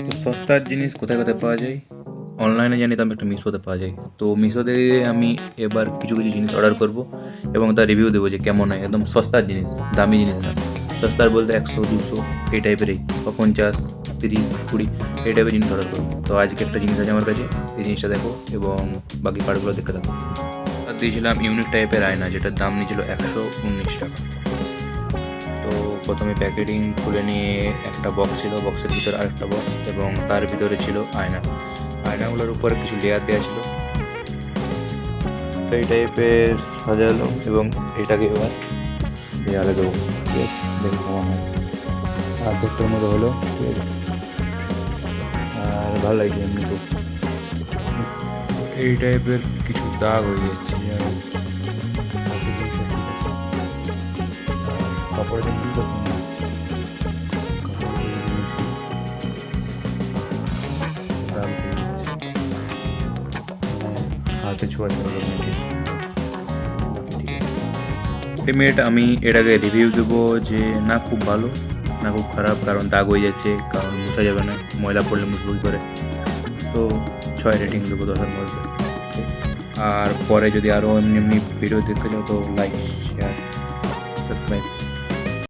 তো সস্তার জিনিস কোথায় কোথায় পাওয়া যায়? অনলাইনে জানিতাম একটা মিশোতে পাওয়া যায়। তো মিশোতে আমি এবার কিছু কিছু জিনিস অর্ডার করব এবং তার রিভিউ দেবো যে কেমন হয়। একদম সস্তার জিনিস, দামি জিনিস না। সস্তার বলতে 100 200 এই টাইপেরই, বা 50 30 20 এই টাইপের জিনিস অর্ডার করবো। তো আজকে একটা জিনিস আছে আমার কাছে, এই জিনিসটা দেখো এবং বাকি পার্টগুলো দেখে দেখো। আর দিয়েছিলাম ইউনিক টাইপের আয়না, যেটার দাম নিয়েছিল 119 টাকা। তো প্রথমে প্যাকেটিং খুলে নিয়ে একটা বক্স ছিল, বক্সের ভিতরে আরেকটা বক্স এবং তার ভিতরে ছিল আয়না। আয়নাগুলোর উপরে কিছু লেয়ার দেওয়া ছিল, এই টাইপের সাজালো এবং এটাকে এবার দেওয়ালে দেবো। ঠিক আছে, দেখি কেমন হয়। অর্ধেকটার মতো হলো, ঠিক আছে। আর ভালো লাগছে এমনি তো। এই টাইপের কিছু দাগ হয়ে যাচ্ছে আর বাকি জিনিসটা ঠিক আছে। কাপড়টা কি করতে দাগ হয়ে যাচ্ছে, হাতে ছোঁয়া ছোঁয়া লোক নাকি। আলটিমেট আমি এটাকে রিভিউ দেবো যে না খুব ভালো না খুব খারাপ, কারণ দাগ হয়ে যাচ্ছে, কারণ মুছা যাবে না, ময়লা পড়লে মুছবো কী করে। তো 6 রেটিং দেবো 10-এর মধ্যে। আর পরে যদি আরও এমনি এমনি ভিডিও দেখতে চাও তো লাইক শেয়ার